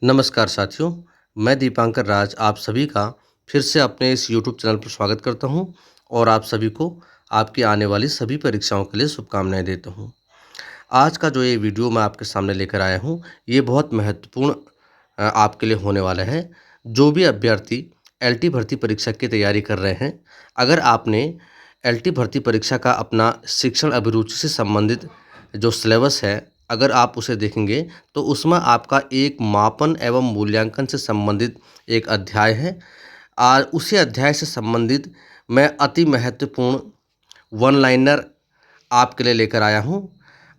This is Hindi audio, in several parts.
नमस्कार साथियों, मैं दीपांकर राज आप सभी का फिर से अपने इस यूट्यूब चैनल पर स्वागत करता हूं और आप सभी को आपकी आने वाली सभी परीक्षाओं के लिए शुभकामनाएं देता हूं। आज का जो ये वीडियो मैं आपके सामने लेकर आया हूं, ये बहुत महत्वपूर्ण आपके लिए होने वाला है। जो भी अभ्यर्थी एलटी भर्ती परीक्षा की तैयारी कर रहे हैं, अगर आपने एलटी भर्ती परीक्षा का अपना शिक्षण अभिरुचि से संबंधित जो सिलेबस है, अगर आप उसे देखेंगे तो उसमें आपका एक मापन एवं मूल्यांकन से संबंधित एक अध्याय है और उसी अध्याय से संबंधित मैं अति महत्वपूर्ण वन लाइनर आपके लिए लेकर आया हूँ।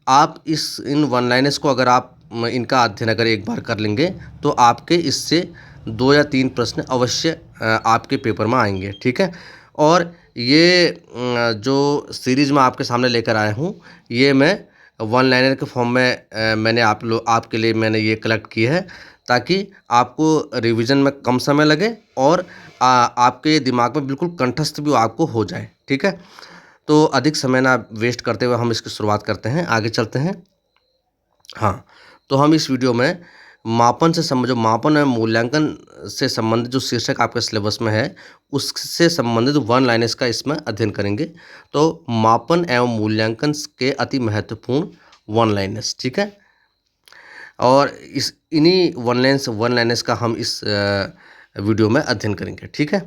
आप इन वन लाइनर्स को अगर आप इनका अध्ययन अगर एक बार कर लेंगे तो आपके इससे 2 या 3 प्रश्न अवश्य आपके पेपर में आएंगे, ठीक है। और ये जो सीरीज़ मैं आपके सामने लेकर आया हूँ, ये मैं वन लाइनर के फॉर्म में मैंने आपके लिए मैंने ये कलेक्ट की है, ताकि आपको रिवीजन में कम समय लगे और आपके दिमाग में बिल्कुल कंठस्थ भी आपको हो जाए, ठीक है। तो अधिक समय ना वेस्ट करते हुए हम इसकी शुरुआत करते हैं, आगे चलते हैं। हाँ, तो हम इस वीडियो में जो मापन एवं मूल्यांकन से संबंधित जो शीर्षक आपके सिलेबस में है, उससे संबंधित वन लाइनर्स का इसमें अध्ययन करेंगे। तो मापन एवं मूल्यांकन के अति महत्वपूर्ण वन लाइनर्स, ठीक है। और इस इन्हीं वन लाइनर्स का हम इस वीडियो में अध्ययन करेंगे, ठीक है।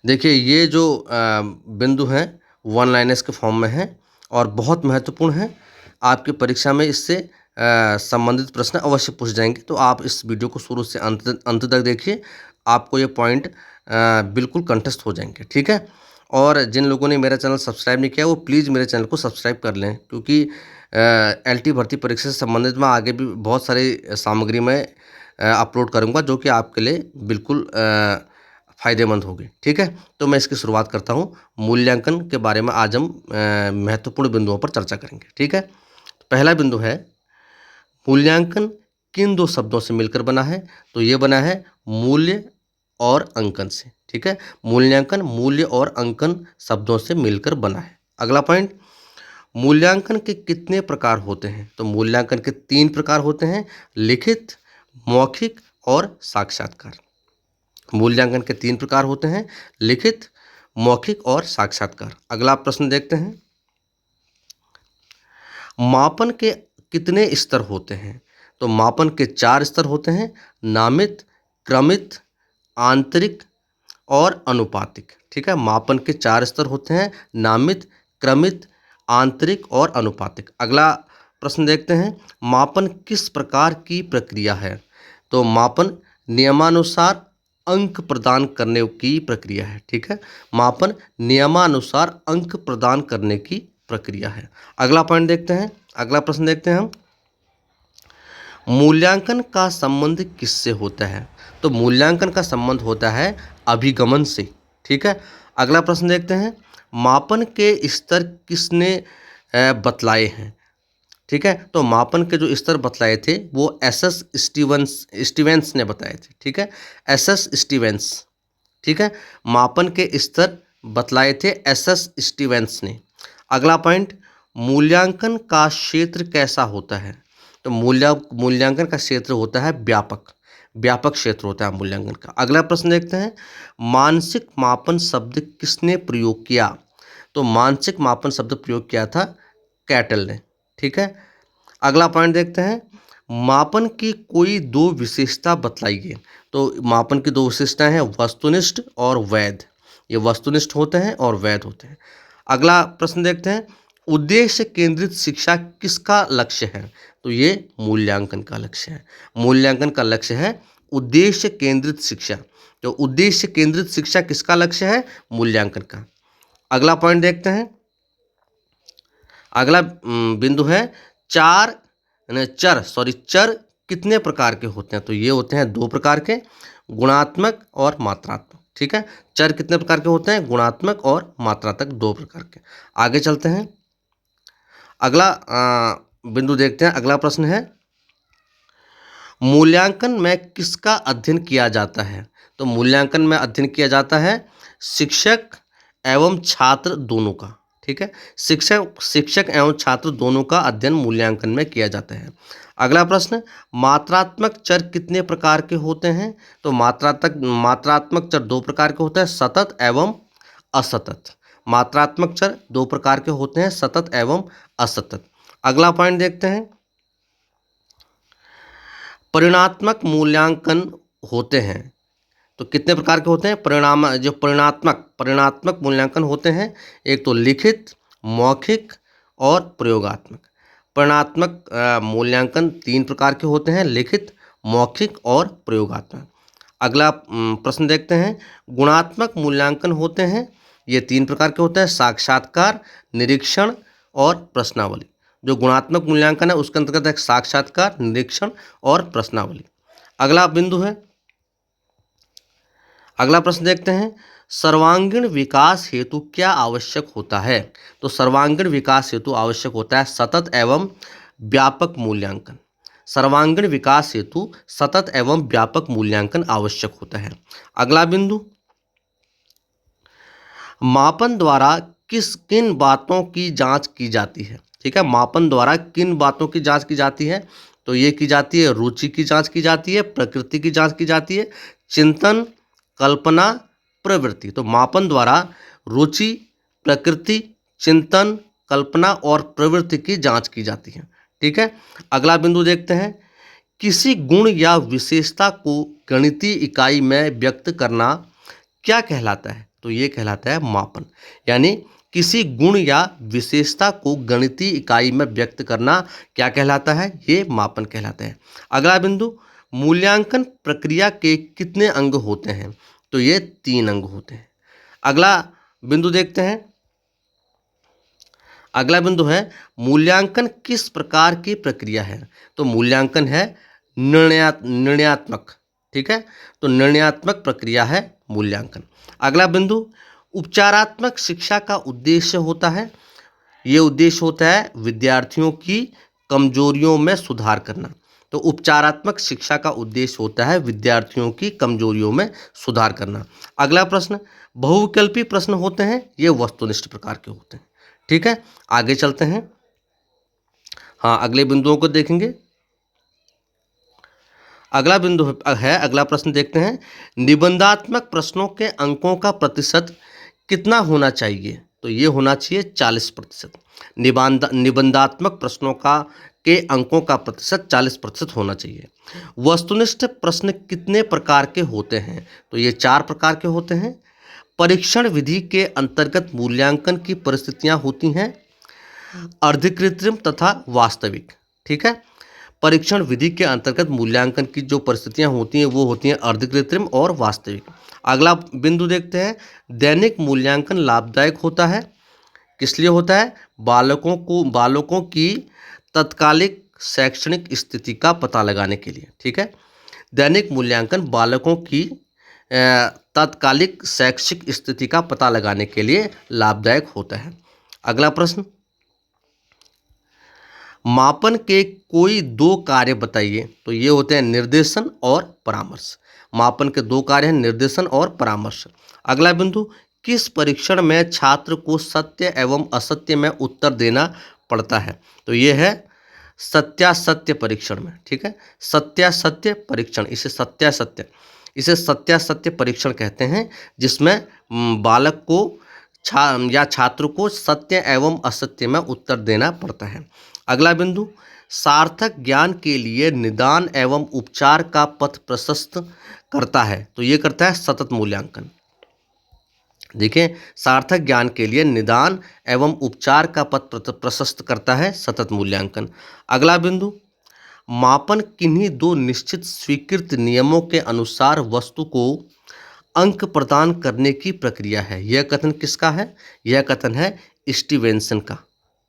देखिए, ये जो बिंदु हैं वन लाइनर्स के फॉर्म में हैं और बहुत महत्वपूर्ण हैं। आपकी परीक्षा में इससे संबंधित प्रश्न अवश्य पूछ जाएंगे, तो आप इस वीडियो को शुरू से अंत तक देखिए। आपको ये पॉइंट बिल्कुल कंठस्थ हो जाएंगे, ठीक है। और जिन लोगों ने मेरा चैनल सब्सक्राइब नहीं किया, वो प्लीज़ मेरे चैनल को सब्सक्राइब कर लें, क्योंकि एलटी भर्ती परीक्षा से संबंधित मैं आगे भी बहुत सारी सामग्री मैं अपलोड करूँगा, जो कि आपके लिए बिल्कुल फ़ायदेमंद होगी, ठीक है। तो मैं इसकी शुरुआत करता हूँ। मूल्यांकन के बारे में आज हम महत्वपूर्ण बिंदुओं पर चर्चा करेंगे, ठीक है। तो पहला बिंदु है, मूल्यांकन किन 2 शब्दों से मिलकर बना है? तो ये बना है मूल्य और अंकन से, ठीक है। मूल्यांकन मूल्य और अंकन शब्दों से मिलकर बना है। अगला पॉइंट, मूल्यांकन के कितने प्रकार होते हैं? तो मूल्यांकन के 3 प्रकार होते हैं, लिखित, मौखिक और साक्षात्कार। मूल्यांकन के 3 प्रकार होते हैं, लिखित, मौखिक और साक्षात्कार। अगला प्रश्न देखते हैं, मापन के कितने स्तर होते हैं? तो मापन के 4 स्तर होते हैं, नामित, क्रमित, आंतरिक और अनुपातिक, ठीक है। मापन के 4 स्तर होते हैं, नामित, क्रमित, आंतरिक और अनुपातिक। अगला प्रश्न देखते हैं, मापन किस प्रकार की प्रक्रिया है? तो मापन नियमानुसार अंक प्रदान करने की प्रक्रिया है, ठीक है। मापन नियमानुसार अंक प्रदान करने की प्रक्रिया है। अगला पॉइंट देखते हैं, अगला प्रश्न देखते हैं हम, मूल्यांकन का संबंध किससे होता है? तो मूल्यांकन का संबंध होता है अभिगमन से, ठीक है। अगला प्रश्न देखते हैं, मापन के स्तर किसने बतलाए हैं? ठीक है। तो मापन के जो स्तर बतलाए थे वो एसएस स्टीवेंस ने बताए थे, ठीक है। एसएस स्टीवेंस, ठीक है। मापन के स्तर बतलाए थे एसएस स्टीवेंस ने। अगला पॉइंट, मूल्यांकन का क्षेत्र कैसा होता है? तो मूल्यांकन का क्षेत्र होता है व्यापक, व्यापक क्षेत्र होता है मूल्यांकन का। अगला प्रश्न देखते हैं, मानसिक मापन शब्द किसने प्रयोग किया? तो मानसिक मापन शब्द प्रयोग किया था कैटल ने, ठीक है। अगला पॉइंट देखते हैं, मापन की कोई 2 विशेषता बतलाइए। तो मापन की 2 विशेषताएं हैं, वस्तुनिष्ठ और वैध। ये वस्तुनिष्ठ होते हैं और वैध होते हैं। अगला प्रश्न देखते हैं, उद्देश्य केंद्रित शिक्षा किसका लक्ष्य है? तो ये मूल्यांकन का लक्ष्य है। मूल्यांकन का लक्ष्य है उद्देश्य केंद्रित शिक्षा। तो उद्देश्य केंद्रित शिक्षा किसका लक्ष्य है? मूल्यांकन का। अगला पॉइंट देखते हैं, अगला बिंदु है, चर कितने प्रकार के होते हैं? तो ये होते हैं 2 प्रकार के, गुणात्मक और मात्रात्मक, ठीक है। चर कितने प्रकार के होते हैं? गुणात्मक और मात्रात्मक, 2 प्रकार के। आगे चलते हैं, अगला बिंदु देखते हैं। अगला प्रश्न है, मूल्यांकन में किसका अध्ययन किया जाता है? तो मूल्यांकन में अध्ययन किया जाता है शिक्षक एवं छात्र दोनों का, ठीक है। शिक्षक एवं छात्र दोनों का अध्ययन मूल्यांकन में किया जाता है। अगला प्रश्न, मात्रात्मक चर कितने प्रकार के होते हैं? तो मात्रात्मक चर दो प्रकार के होते हैं, सतत एवं असतत। मात्रात्मक चर दो प्रकार के होते हैं, सतत एवं असतत। अगला पॉइंट देखते हैं, परिणात्मक मूल्यांकन होते हैं तो कितने प्रकार के होते हैं? परिणात्मक मूल्यांकन होते हैं, एक तो लिखित, मौखिक और प्रयोगात्मक। परिणात्मक मूल्यांकन तीन प्रकार के होते हैं, लिखित, मौखिक और प्रयोगात्मक। अगला प्रश्न देखते हैं, गुणात्मक मूल्यांकन होते हैं, ये तीन प्रकार के होते हैं, साक्षात्कार, निरीक्षण और प्रश्नावली। जो गुणात्मक मूल्यांकन है उसके अंतर्गत है साक्षात्कार, निरीक्षण और प्रश्नावली। अगला बिंदु है, अगला प्रश्न देखते हैं, सर्वांगीण विकास हेतु क्या आवश्यक होता है? तो सर्वांगीण विकास हेतु आवश्यक होता है सतत एवं व्यापक मूल्यांकन। सर्वांगीण विकास हेतु सतत एवं व्यापक मूल्यांकन आवश्यक होता है। अगला बिंदु, मापन द्वारा किन बातों की जांच की जाती है? ठीक है, मापन द्वारा किन बातों की जांच की जाती है? तो ये की जाती है रुचि की जांच की जाती है, प्रकृति की जांच की जाती है, चिंतन, कल्पना, प्रवृत्ति। तो मापन द्वारा रुचि, प्रकृति, चिंतन, कल्पना और प्रवृत्ति की जांच की जाती है। ठीक है, अगला बिंदु देखते हैं, किसी गुण या विशेषता को गणितीय इकाई में व्यक्त करना क्या कहलाता है? तो ये कहलाता है मापन। यानी किसी गुण या विशेषता को गणितीय इकाई में व्यक्त करना क्या कहलाता है? ये मापन कहलाता है। अगला बिंदु, मूल्यांकन प्रक्रिया के कितने अंग होते हैं? तो ये 3 अंग होते हैं। अगला बिंदु देखते हैं, अगला बिंदु है, मूल्यांकन किस प्रकार की प्रक्रिया है? तो मूल्यांकन है निर्णयात्मक। ठीक है, तो निर्णयात्मक प्रक्रिया है मूल्यांकन। अगला बिंदु, उपचारात्मक शिक्षा का उद्देश्य होता है, ये उद्देश्य होता है विद्यार्थियों की कमजोरियों में सुधार करना। तो उपचारात्मक शिक्षा का उद्देश्य होता है विद्यार्थियों की कमजोरियों में सुधार करना। अगला प्रश्न, बहुविकल्पी प्रश्न होते हैं, ये वस्तुनिष्ठ प्रकार के होते हैं। ठीक है, आगे चलते हैं, हाँ अगले बिंदुओं को देखेंगे। अगला बिंदु है, अगला प्रश्न देखते हैं, निबंधात्मक प्रश्नों के अंकों का प्रतिशत कितना होना चाहिए? तो ये होना चाहिए 40%। निबंधात्मक प्रश्नों का के अंकों का प्रतिशत 40% होना चाहिए। वस्तुनिष्ठ प्रश्न कितने प्रकार के होते हैं? तो ये 4 प्रकार के होते हैं। परीक्षण विधि के अंतर्गत मूल्यांकन की परिस्थितियां होती हैं अर्धकृत्रिम तथा वास्तविक। ठीक है, परीक्षण विधि के अंतर्गत मूल्यांकन की जो परिस्थितियां होती हैं वो होती हैं अर्धकृत्रिम और वास्तविक। अगला बिंदु देखते हैं, दैनिक मूल्यांकन लाभदायक होता है, किस लिए होता है? बालकों की तत्कालिक शैक्षणिक स्थिति का पता लगाने के लिए। ठीक है, दैनिक मूल्यांकन बालकों की तत्कालिक शैक्षिक स्थिति का पता लगाने के लिए लाभदायक होता है। अगला प्रश्न, मापन के कोई 2 कार्य बताइए। तो ये होते हैं निर्देशन और परामर्श। मापन के 2 कार्य हैं, निर्देशन और परामर्श। अगला बिंदु, किस परीक्षण में छात्र को सत्य एवं असत्य में उत्तर देना पड़ता है? तो ये है सत्यासत्य परीक्षण में। ठीक है, सत्यासत्य परीक्षण, इसे सत्यासत्य परीक्षण कहते हैं, जिसमें बालक को या छात्र को सत्य एवं असत्य में उत्तर देना पड़ता है। अगला बिंदु, सार्थक ज्ञान के लिए निदान एवं उपचार का पथ प्रशस्त करता है। तो ये करता है सतत मूल्यांकन। देखिए, सार्थक ज्ञान के लिए निदान एवं उपचार का पथ प्रशस्त करता है सतत मूल्यांकन। अगला बिंदु, मापन किन्हीं 2 निश्चित स्वीकृत नियमों के अनुसार वस्तु को अंक प्रदान करने की प्रक्रिया है। यह कथन किसका है? यह कथन है स्टीवेंसन का।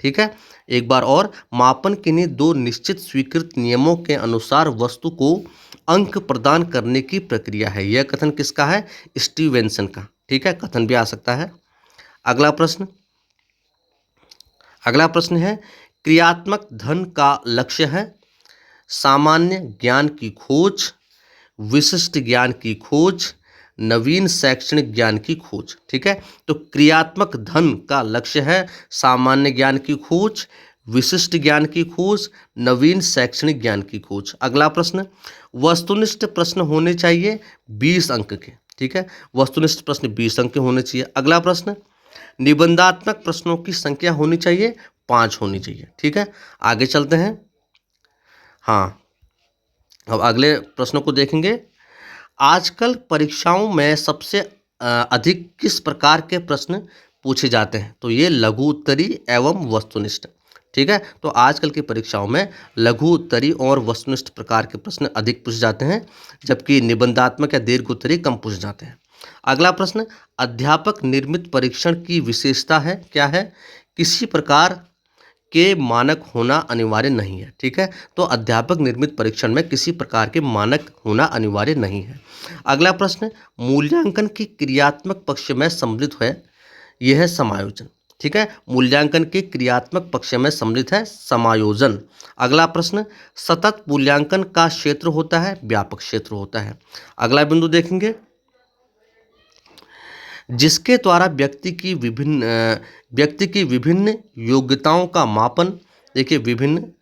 ठीक है, एक बार और, मापन किन्हीं 2 निश्चित स्वीकृत नियमों के अनुसार वस्तु को अंक प्रदान करने की प्रक्रिया है। यह कथन किसका है? स्टीवेंसन का। ठीक है, कथन भी आ सकता है। अगला प्रश्न है, क्रियात्मक धन का लक्ष्य है सामान्य ज्ञान की खोज, विशिष्ट ज्ञान की खोज, नवीन शैक्षणिक ज्ञान की खोज। ठीक है, तो क्रियात्मक धन का लक्ष्य है सामान्य ज्ञान की खोज, विशिष्ट ज्ञान की खोज, नवीन शैक्षणिक ज्ञान की खोज। अगला प्रश्न, वस्तुनिष्ठ प्रश्न होने चाहिए 20 अंक के। ठीक है, वस्तुनिष्ठ प्रश्न 20 अंक के होने चाहिए। अगला प्रश्न, निबंधात्मक प्रश्नों की संख्या होनी चाहिए 5 होनी चाहिए। ठीक है, आगे चलते हैं। हाँ, अब अगले प्रश्नों को देखेंगे। आजकल परीक्षाओं में सबसे अधिक किस प्रकार के प्रश्न पूछे जाते हैं? तो ये लघु उत्तरी एवं वस्तुनिष्ठ। ठीक है, तो आजकल की परीक्षाओं में लघु उत्तरी और वस्तुनिष्ठ प्रकार के प्रश्न अधिक पूछे जाते हैं, जबकि निबंधात्मक या दीर्घ उत्तरी कम पूछे जाते हैं। अगला प्रश्न, अध्यापक निर्मित परीक्षण की विशेषता है क्या है? किसी प्रकार के मानक होना अनिवार्य नहीं है। ठीक है, तो अध्यापक निर्मित परीक्षण में किसी प्रकार के मानक होना अनिवार्य नहीं है। अगला प्रश्न, मूल्यांकन की क्रियात्मक पक्ष में सम्मिलित है, यह है समायोजन। ठीक है, मूल्यांकन के क्रियात्मक पक्ष में सम्मिलित है समायोजन। अगला प्रश्न, सतत मूल्यांकन का क्षेत्र होता है व्यापक क्षेत्र होता है। अगला बिंदु देखेंगे, जिसके द्वारा व्यक्ति की विभिन्न योग्यताओं का मापन। देखिए, विभिन्न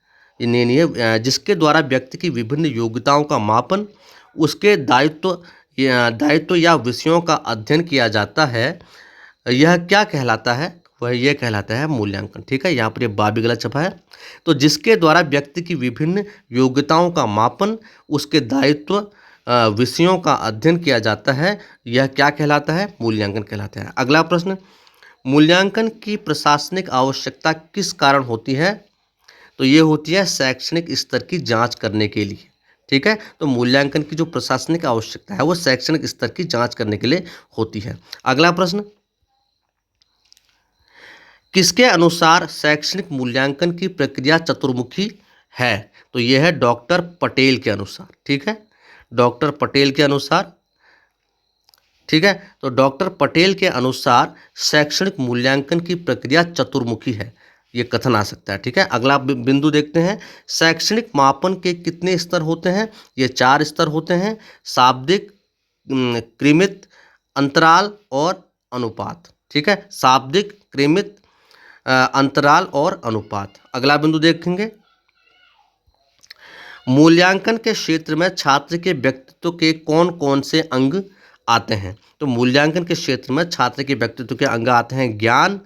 नहीं है, जिसके द्वारा व्यक्ति की विभिन्न योग्यताओं का मापन, उसके दायित्व या विषयों का अध्ययन किया जाता है, यह क्या कहलाता है? वह यह कहलाता है मूल्यांकन। ठीक है, यहाँ पर ये बा भी गलत छपा है। तो जिसके द्वारा व्यक्ति की विभिन्न योग्यताओं का मापन, उसके दायित्व विषयों का अध्ययन किया जाता है, यह क्या कहलाता है? मूल्यांकन कहलाता है। अगला प्रश्न, मूल्यांकन की प्रशासनिक आवश्यकता किस कारण होती है? तो ये होती है शैक्षणिक स्तर की जांच करने के लिए। ठीक है, तो मूल्यांकन की जो प्रशासनिक आवश्यकता है वो शैक्षणिक स्तर की जांच करने के लिए होती है। अगला प्रश्न, किसके अनुसार शैक्षणिक मूल्यांकन की प्रक्रिया चतुर्मुखी है? तो यह है डॉक्टर पटेल के अनुसार। ठीक है, डॉक्टर पटेल के अनुसार। ठीक है, तो डॉक्टर पटेल के अनुसार शैक्षणिक मूल्यांकन की प्रक्रिया चतुर्मुखी है, ये कथन आ सकता है। ठीक है, अगला बिंदु देखते हैं, शैक्षणिक मापन के कितने स्तर होते हैं? ये 4 स्तर होते हैं, शाब्दिक, क्रिमित, अंतराल और अनुपात। ठीक है, शाब्दिक, क्रिमित, अंतराल और अनुपात। अगला बिंदु देखेंगे, मूल्यांकन के क्षेत्र में छात्र के व्यक्तित्व के कौन कौन से अंग आते हैं? तो मूल्यांकन के क्षेत्र में छात्र के व्यक्तित्व के अंग आते हैं ज्ञान,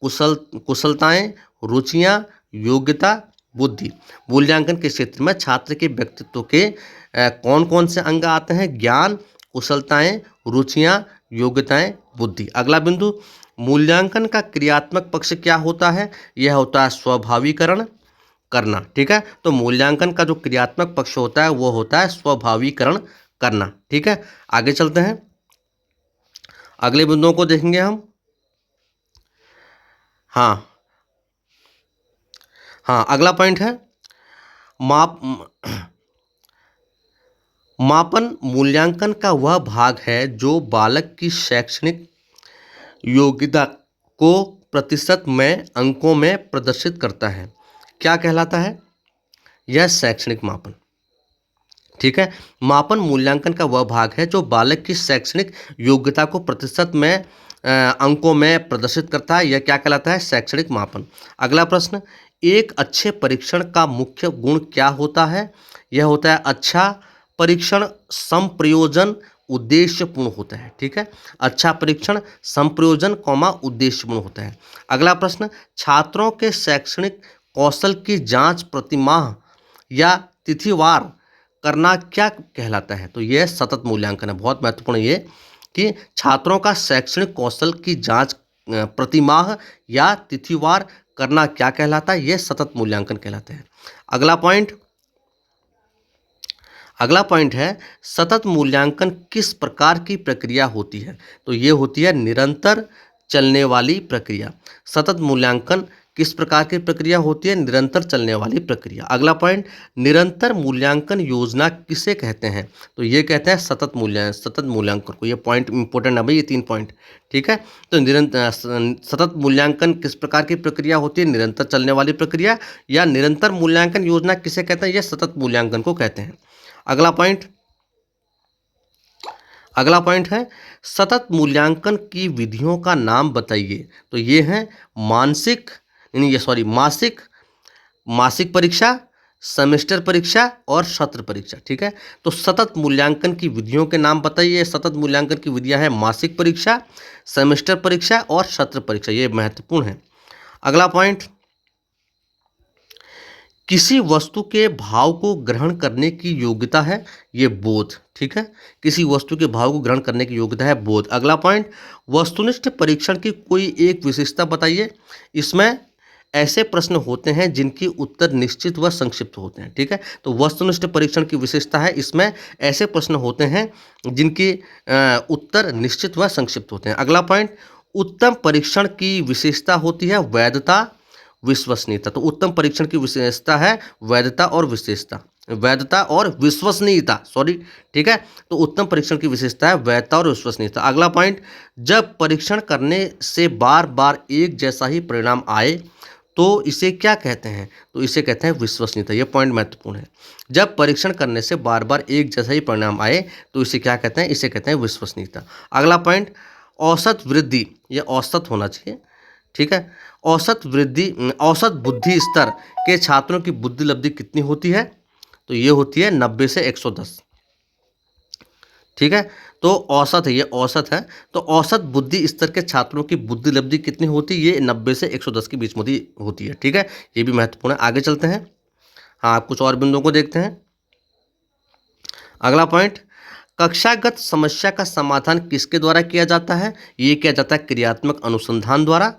कुशलताएं, रुचियां, योग्यता, बुद्धि। मूल्यांकन के क्षेत्र में छात्र के व्यक्तित्व के कौन कौन से अंग आते हैं? ज्ञान, कुशलताएं, रुचियां, योग्यताएं, बुद्धि। अगला बिंदु, मूल्यांकन का क्रियात्मक पक्ष क्या होता है? यह होता है स्वाभाविकरण करना। ठीक है, तो मूल्यांकन का जो क्रियात्मक पक्ष होता है वो होता है स्वाभाविकरण करना। ठीक है, आगे चलते हैं, अगले बिंदुओं को देखेंगे हम। हाँ हाँ, अगला पॉइंट है मापन मूल्यांकन का वह भाग है जो बालक की शैक्षणिक योग्यता को प्रतिशत में अंकों में प्रदर्शित करता है। क्या कहलाता है? यह शैक्षणिक मापन। ठीक है, मापन मूल्यांकन का वह भाग है जो बालक की शैक्षणिक योग्यता को प्रतिशत में अंकों में प्रदर्शित करता है, यह क्या कहलाता है? शैक्षणिक मापन। अगला प्रश्न, एक अच्छे परीक्षण का मुख्य गुण क्या होता है? यह होता है अच्छा परीक्षण संप्रयोजन उद्देश्यपूर्ण होता है। ठीक है, अच्छा परीक्षण संप्रयोजन उद्देश्यपूर्ण होता है। अगला प्रश्न, छात्रों के शैक्षणिक कौशल की जांच प्रतिमाह या तिथिवार करना क्या कहलाता है? तो यह सतत मूल्यांकन है। बहुत महत्वपूर्ण ये कि छात्रों का शैक्षणिक कौशल की जांच प्रतिमाह या तिथिवार करना क्या कहलाता है? यह सतत मूल्यांकन कहलाता है। अगला पॉइंट है सतत मूल्यांकन किस प्रकार की प्रक्रिया होती है? तो ये होती है निरंतर चलने वाली प्रक्रिया। सतत मूल्यांकन किस प्रकार की प्रक्रिया होती है? निरंतर चलने वाली प्रक्रिया। अगला पॉइंट, निरंतर मूल्यांकन योजना किसे कहते हैं? तो ये कहते हैं सतत मूल्यांकन को। ये पॉइंट इंपॉर्टेंट है भाई, ये 3 पॉइंट। ठीक है, तो निरंतर सतत मूल्यांकन किस प्रकार की प्रक्रिया होती है? निरंतर चलने वाली प्रक्रिया। या निरंतर मूल्यांकन योजना किसे कहते हैं? यह सतत मूल्यांकन को कहते हैं। अगला पॉइंट है सतत मूल्यांकन की विधियों का नाम बताइए। तो ये है मासिक, मासिक परीक्षा, सेमेस्टर परीक्षा और सत्र परीक्षा। ठीक है, तो सतत मूल्यांकन की विधियों के नाम बताइए। सतत मूल्यांकन की विधियां है मासिक परीक्षा, सेमेस्टर परीक्षा और सत्र परीक्षा, ये महत्वपूर्ण है। अगला पॉइंट, किसी वस्तु के भाव को ग्रहण करने की योग्यता है ये बोध। ठीक है, किसी वस्तु के भाव को ग्रहण करने की योग्यता है बोध। अगला पॉइंट, वस्तुनिष्ठ परीक्षण की कोई एक विशेषता बताइए। इसमें ऐसे प्रश्न होते हैं जिनकी उत्तर निश्चित व संक्षिप्त होते हैं। ठीक है, तो वस्तुनिष्ठ परीक्षण की विशेषता है, इसमें ऐसे प्रश्न होते हैं जिनकी उत्तर निश्चित व संक्षिप्त होते हैं। अगला पॉइंट, उत्तम परीक्षण की विशेषता होती है वैधता, विश्वसनीयता। तो उत्तम परीक्षण की विशेषता है वैधता और विशेषता, वैधता और विश्वसनीयता, सॉरी। ठीक है, तो उत्तम परीक्षण की विशेषता है वैधता और विश्वसनीयता। अगला पॉइंट, जब परीक्षण करने से बार बार एक जैसा ही परिणाम आए तो इसे क्या कहते हैं? तो इसे कहते हैं विश्वसनीयता। यह पॉइंट महत्वपूर्ण है। जब परीक्षण करने से बार बार एक जैसा ही परिणाम आए तो इसे क्या कहते हैं? इसे कहते हैं विश्वसनीयता। अगला पॉइंट, औसत वृद्धि, यह औसत होना चाहिए। ठीक है, औसत वृद्धि, औसत बुद्धि स्तर के छात्रों की बुद्धि लब्धि कितनी होती है? तो ये होती है 90 से 110। ठीक है, तो औसत है, ये औसत है। तो औसत बुद्धि स्तर के छात्रों की बुद्धि लब्धि कितनी होती है? ये 90 से 110 के बीच में होती है। ठीक है, ये भी महत्वपूर्ण है। आगे चलते हैं। हाँ, कुछ और बिंदुओं को देखते हैं। अगला पॉइंट, कक्षागत समस्या का समाधान किसके द्वारा किया जाता है? ये किया जाता है क्रियात्मक अनुसंधान द्वारा।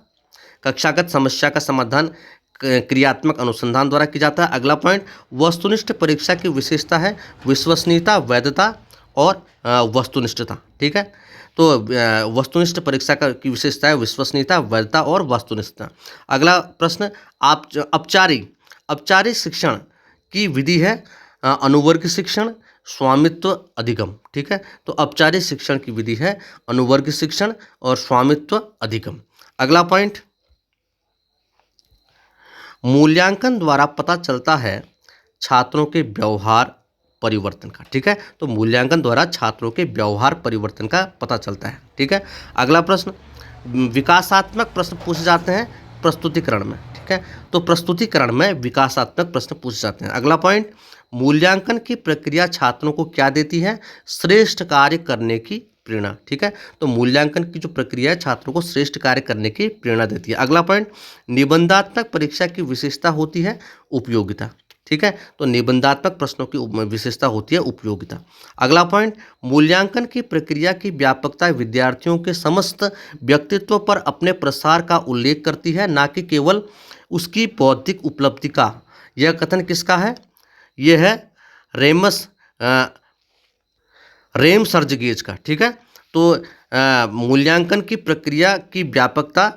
कक्षागत समस्या का समाधान क्रियात्मक अनुसंधान द्वारा किया जाता है। अगला पॉइंट, वस्तुनिष्ठ परीक्षा की विशेषता है विश्वसनीयता, वैधता और वस्तुनिष्ठता। ठीक है, तो वस्तुनिष्ठ परीक्षा की विशेषता है विश्वसनीयता, वैधता और वस्तुनिष्ठता। अगला प्रश्न, आप औपचारिक शिक्षण की विधि है अनुवर्ग शिक्षण, स्वामित्व, अधिगम। ठीक है, तो औपचारिक शिक्षण की विधि है अनुवर्ग शिक्षण और स्वामित्व, अधिगम। अगला पॉइंट, मूल्यांकन द्वारा पता चलता है छात्रों के व्यवहार परिवर्तन का। ठीक है, तो मूल्यांकन द्वारा छात्रों के व्यवहार परिवर्तन का पता चलता है। ठीक है, अगला प्रश्न, विकासात्मक प्रश्न पूछे जाते हैं प्रस्तुतिकरण में। ठीक है, तो प्रस्तुतिकरण में विकासात्मक प्रश्न पूछे जाते हैं। अगला पॉइंट, मूल्यांकन की प्रक्रिया छात्रों को क्या देती है? श्रेष्ठ कार्य करने की प्रेरणा। ठीक है, तो मूल्यांकन की जो प्रक्रिया है छात्रों को श्रेष्ठ कार्य करने की प्रेरणा देती है। अगला पॉइंट, निबंधात्मक परीक्षा की विशेषता होती है उपयोगिता। ठीक है, तो निबंधात्मक प्रश्नों की विशेषता होती है उपयोगिता। अगला पॉइंट, मूल्यांकन की प्रक्रिया की व्यापकता विद्यार्थियों के समस्त व्यक्तित्व पर अपने प्रसार का उल्लेख करती है, ना कि केवल उसकी बौद्धिक उपलब्धि का। यह कथन किसका है? यह है रेमसर्जगेज का। ठीक है, तो मूल्यांकन की प्रक्रिया की व्यापकता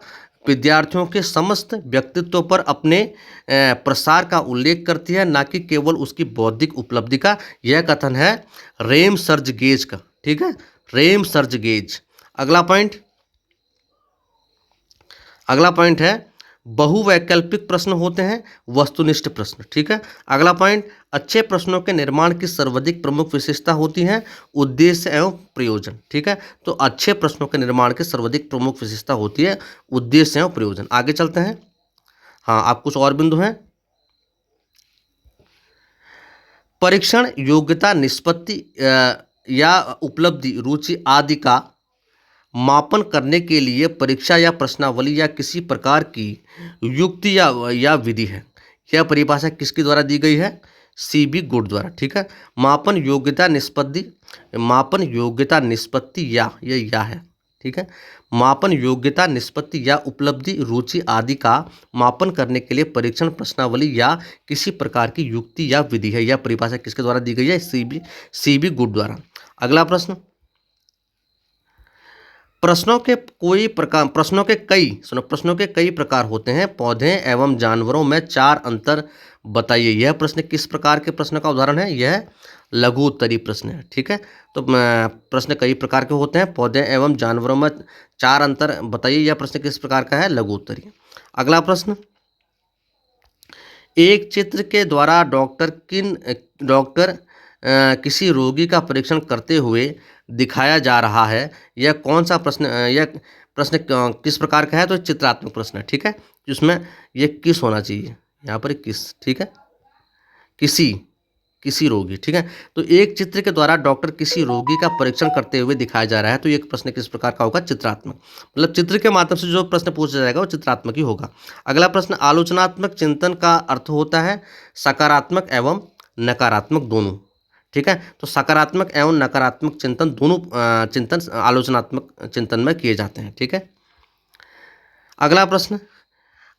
विद्यार्थियों के समस्त व्यक्तित्व पर अपने प्रसार का उल्लेख करती है, ना कि केवल उसकी बौद्धिक उपलब्धि का। यह कथन है रेमसर्जगेज का। ठीक है, रेमसर्जगेज। अगला पॉइंट है बहुवैकल्पिक प्रश्न होते हैं वस्तुनिष्ठ प्रश्न। ठीक है, अगला पॉइंट, अच्छे प्रश्नों के निर्माण की सर्वाधिक प्रमुख विशेषता होती है उद्देश्य एवं प्रयोजन। ठीक है, तो अच्छे प्रश्नों के निर्माण की सर्वाधिक प्रमुख विशेषता होती है उद्देश्य एवं प्रयोजन। आगे चलते हैं। हाँ, आप कुछ और बिंदु हैं। परीक्षण योग्यता, निष्पत्ति या उपलब्धि, रुचि आदि का मापन करने के लिए परीक्षा या प्रश्नावली या किसी प्रकार की युक्ति या विधि है। यह परिभाषा किसके द्वारा दी गई है? सीबी गुड द्वारा। ठीक है, मापन योग्यता निष्पत्ति या है। ठीक है, मापन योग्यता निष्पत्ति या उपलब्धि, रुचि आदि का मापन करने के लिए परीक्षण, प्रश्नावली या किसी प्रकार की युक्ति या विधि है। यह परिभाषा किसके द्वारा दी गई है? सीबी गुड द्वारा। अगला प्रश्न, प्रश्नों के कई प्रकार होते हैं। पौधे एवं जानवरों में 4 अंतर बताइए। यह प्रश्न किस प्रकार के प्रश्न का उदाहरण है? यह लघु उत्तरीय प्रश्न है। ठीक है, तो प्रश्न कई प्रकार के होते हैं। पौधे एवं जानवरों में 4 अंतर बताइए। यह प्रश्न किस प्रकार का है? लघु उत्तरीय। अगला प्रश्न, एक चित्र के द्वारा डॉक्टर किसी रोगी का परीक्षण करते हुए दिखाया जा रहा है। यह कौन सा प्रश्न किस प्रकार का है? तो चित्रात्मक प्रश्न है। ठीक है, जिसमें यह किस होना चाहिए? यहाँ पर किस, ठीक है, किसी किसी रोगी, ठीक है। तो एक चित्र के द्वारा डॉक्टर किसी रोगी का परीक्षण करते हुए दिखाया जा रहा है, तो ये प्रश्न किस प्रकार का होगा? चित्रात्मक। मतलब चित्र के माध्यम से जो प्रश्न पूछा जाएगा वो चित्रात्मक ही होगा। अगला प्रश्न, आलोचनात्मक चिंतन का अर्थ होता है सकारात्मक एवं नकारात्मक दोनों, ठीक है। तो सकारात्मक एवं नकारात्मक चिंतन दोनों चिंतन आलोचनात्मक चिंतन में किए जाते हैं, ठीक है। अगला प्रश्न,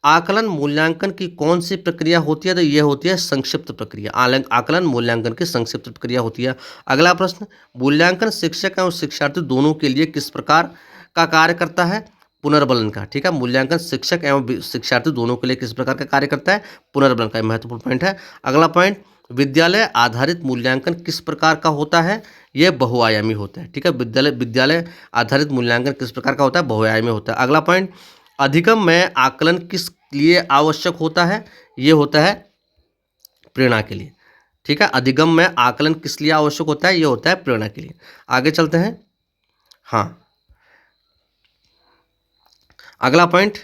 आकलन मूल्यांकन की कौन सी प्रक्रिया होती है? तो ये होती है संक्षिप्त प्रक्रिया। आकलन मूल्यांकन की संक्षिप्त प्रक्रिया होती है। अगला प्रश्न, मूल्यांकन शिक्षक एवं शिक्षार्थी दोनों के लिए किस प्रकार का कार्य करता है? पुनर्बलन का, ठीक है। मूल्यांकन शिक्षक एवं शिक्षार्थी दोनों के लिए किस प्रकार का कार्य करता है? पुनर्बलन का, महत्वपूर्ण पॉइंट है। अगला पॉइंट, विद्यालय आधारित मूल्यांकन किस प्रकार का होता है? यह बहुआयामी होता है, ठीक है। विद्यालय आधारित मूल्यांकन किस प्रकार का होता है? बहुआयामी होता है। अगला पॉइंट, अधिगम में आकलन किस लिए आवश्यक होता है? ये होता है प्रेरणा के लिए, ठीक है। अधिगम में आकलन किस लिए आवश्यक होता है? ये होता है प्रेरणा के लिए। आगे चलते हैं। हाँ, अगला पॉइंट,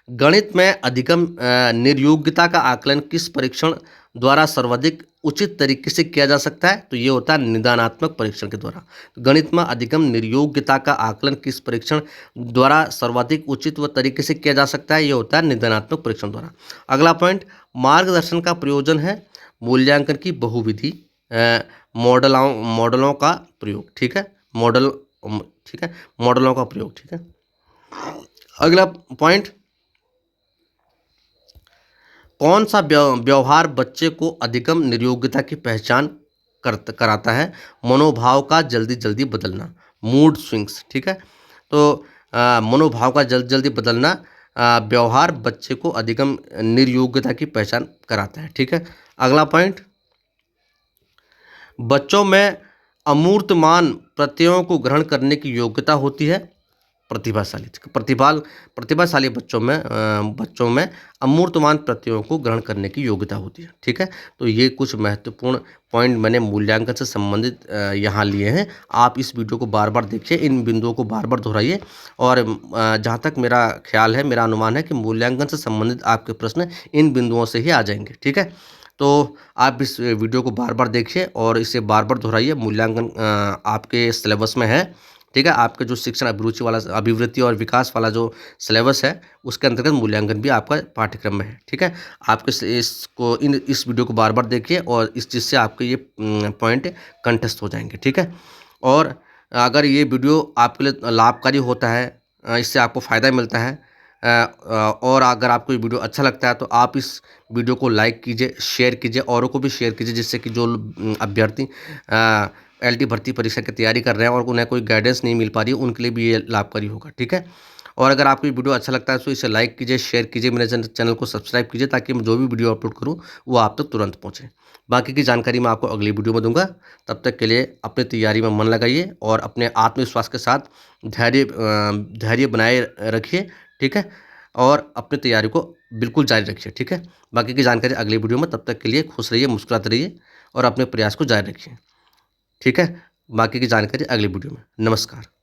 गणित में अधिगम निर्योग्यता का आकलन किस परीक्षण द्वारा सर्वाधिक उचित तरीके से किया जा सकता है? तो ये होता है निदानात्मक परीक्षण के द्वारा। गणित में अधिगम निर्योग्यता का आकलन किस परीक्षण द्वारा सर्वाधिक उचित व तरीके से किया जा सकता है? ये होता है निदानात्मक परीक्षण द्वारा। अगला पॉइंट, मार्गदर्शन का प्रयोजन है मूल्यांकन की बहुविधि मॉडलों का प्रयोग, ठीक है। ठीक है, मॉडलों का प्रयोग, ठीक है। अगला पॉइंट, कौन सा व्यवहार बच्चे को अधिगम निर्योग्यता की पहचान कराता है? मनोभाव का जल्दी जल्दी बदलना, मूड स्विंग्स, ठीक है। तो मनोभाव का जल्दी जल्दी बदलना व्यवहार बच्चे को अधिगम निर्योग्यता की पहचान कराता है, ठीक है। अगला पॉइंट, बच्चों में अमूर्तमान प्रत्ययों को ग्रहण करने की योग्यता होती है प्रतिभाशाली बच्चों में अमूर्तमान प्रत्ययों को ग्रहण करने की योग्यता होती है, ठीक है। तो ये कुछ महत्वपूर्ण पॉइंट मैंने मूल्यांकन से संबंधित यहाँ लिए हैं। आप इस वीडियो को बार बार देखिए, इन बिंदुओं को बार बार दोहराइए, और जहाँ तक मेरा ख्याल है, मेरा अनुमान है कि मूल्यांकन से संबंधित आपके प्रश्न इन बिंदुओं से ही आ जाएंगे, ठीक है। तो आप इस वीडियो को बार बार देखिए और इसे बार बार दोहराइए। मूल्यांकन आपके सिलेबस में है, ठीक है। आपके जो शिक्षण अभिरुचि वाला, अभिवृत्ति और विकास वाला जो सिलेबस है, उसके अंतर्गत मूल्यांकन भी आपका पाठ्यक्रम में है, ठीक है। आपके इस वीडियो को बार बार देखिए, और इस चीज़ से आपके ये पॉइंट कंठस्थ हो जाएंगे, ठीक है। और अगर ये वीडियो आपके लिए लाभकारी होता है, इससे आपको फ़ायदा मिलता है, और अगर आपको ये वीडियो अच्छा लगता है, तो आप इस वीडियो को लाइक कीजिए, शेयर कीजिए, औरों को भी शेयर कीजिए, जिससे कि जो अभ्यर्थी एलटी भर्ती परीक्षा की तैयारी कर रहे हैं और उन्हें कोई गाइडेंस नहीं मिल पा रही है, उनके लिए भी ये लाभकारी होगा, ठीक है। और अगर आपको ये वीडियो अच्छा लगता है तो इसे लाइक कीजिए, शेयर कीजिए, मेरे चैनल को सब्सक्राइब कीजिए, ताकि मैं जो भी वीडियो अपलोड करूँ वो आप तक तुरंत पहुँचे। बाकी की जानकारी मैं आपको अगली वीडियो में दूंगा। तब तक के लिए अपनी तैयारी में मन लगाइए और अपने आत्मविश्वास के साथ धैर्य बनाए रखिए, ठीक है। और अपनी तैयारी को बिल्कुल जारी रखिए, ठीक है। बाकी की जानकारी अगली वीडियो में। तब तक के लिए खुश रहिए, मुस्कुराते रहिए और अपने प्रयास को जारी रखिए, ठीक है। बाकी की जानकारी अगली वीडियो में। नमस्कार।